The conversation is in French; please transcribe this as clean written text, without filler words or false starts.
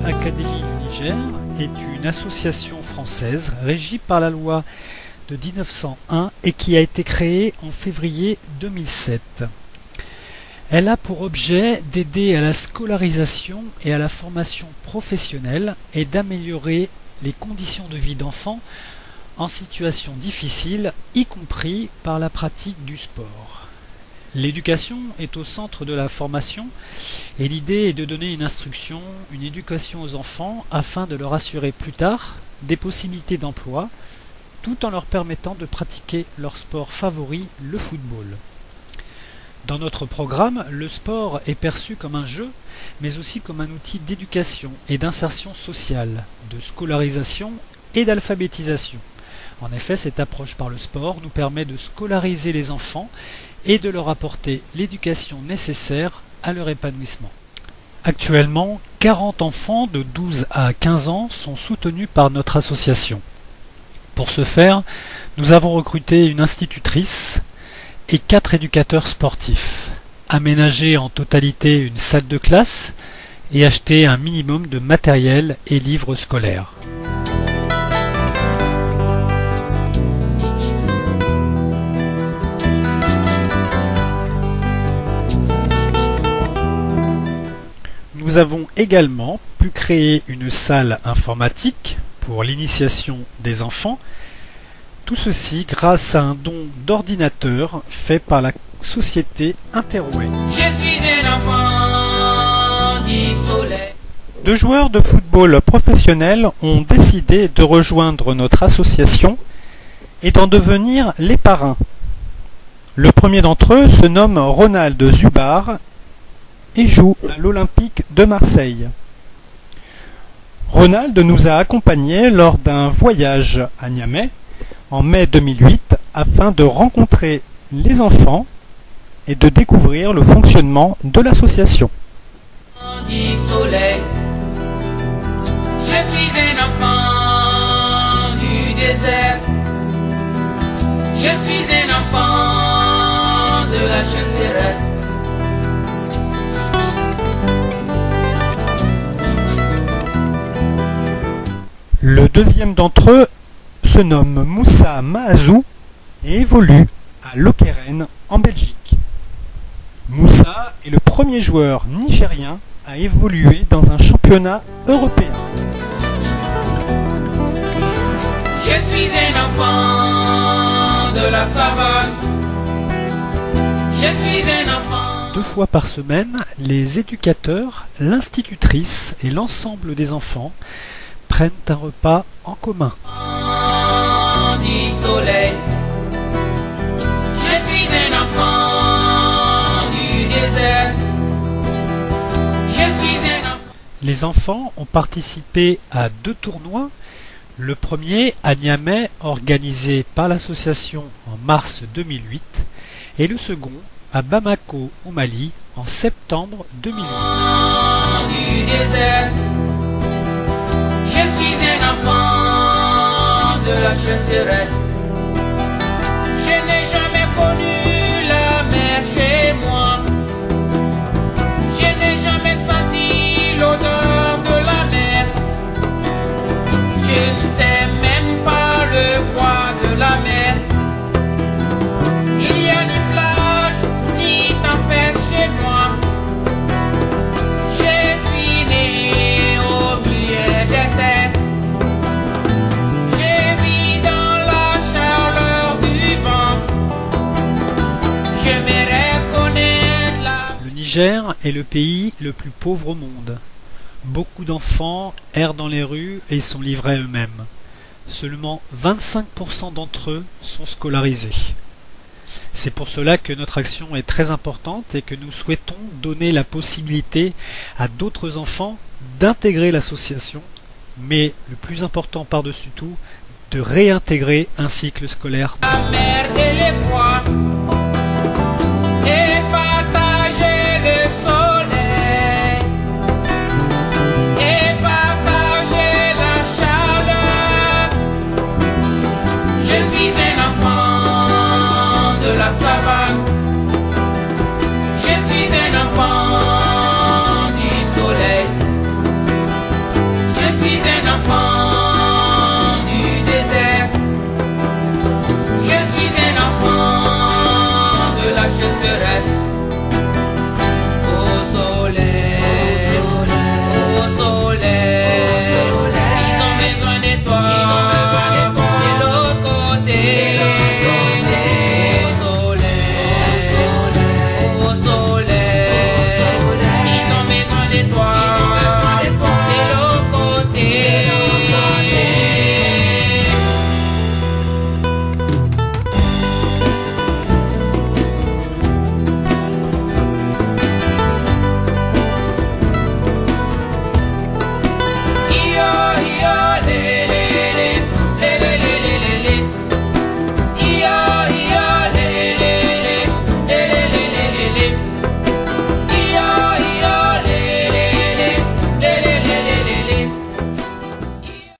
Académie du Niger est une association française régie par la loi de 1901 et qui a été créée en février 2007. Elle a pour objet d'aider à la scolarisation et à la formation professionnelle et d'améliorer les conditions de vie d'enfants en situation difficile, y compris par la pratique du sport. L'éducation est au centre de la formation et l'idée est de donner une instruction, une éducation aux enfants afin de leur assurer plus tard des possibilités d'emploi tout en leur permettant de pratiquer leur sport favori, le football. Dans notre programme, le sport est perçu comme un jeu mais aussi comme un outil d'éducation et d'insertion sociale, de scolarisation et d'alphabétisation. En effet, cette approche par le sport nous permet de scolariser les enfants et de leur apporter l'éducation nécessaire à leur épanouissement. Actuellement, 40 enfants de 12 à 15 ans sont soutenus par notre association. Pour ce faire, nous avons recruté une institutrice et 4 éducateurs sportifs, aménagé en totalité une salle de classe et acheté un minimum de matériel et livres scolaires. Nous avons également pu créer une salle informatique pour l'initiation des enfants. Tout ceci grâce à un don d'ordinateur fait par la société Interway. Je suis un enfant du soleil. 2 joueurs de football professionnels ont décidé de rejoindre notre association et d'en devenir les parrains. Le premier d'entre eux se nomme Ronald Zubar et joue à l'Olympique de Marseille. Ronald nous a accompagnés lors d'un voyage à Niamey en mai 2008 afin de rencontrer les enfants et de découvrir le fonctionnement de l'association. Du soleil. Je suis un enfant du désert. Je suis un enfant de la chasseresse. Le deuxième d'entre eux se nomme Moussa Mahazou et évolue à Lokeren en Belgique. Moussa est le premier joueur nigérien à évoluer dans un championnat européen. Je suis un enfant de la savane. Je suis un enfant. 2 fois par semaine, les éducateurs, l'institutrice et l'ensemble des enfants prennent un repas en commun. Du soleil. Je suis un enfant du désert. Je suis un enfant. Les enfants ont participé à 2 tournois. Le premier à Niamey, organisé par l'association en mars 2008, et le second à Bamako au Mali en septembre 2008. Du désert. Je suis un enfant de la chasseresse. Je n'ai jamais connu la mer chez moi. Je n'ai jamais senti l'odeur de la mer. Je ne sais même pas le froid de la mer. Il n'y a ni plage, ni tempête chez moi. Je suis né au milieu des terres. Je vis dans la chaleur du vent. Je me reconnais là. Le Niger est le pays le plus pauvre au monde. Beaucoup d'enfants errent dans les rues et sont livrés à eux-mêmes. Seulement 25% d'entre eux sont scolarisés. C'est pour cela que notre action est très importante et que nous souhaitons donner la possibilité à d'autres enfants d'intégrer l'association, mais le plus important par-dessus tout, de réintégrer un cycle scolaire. La mer et les froids.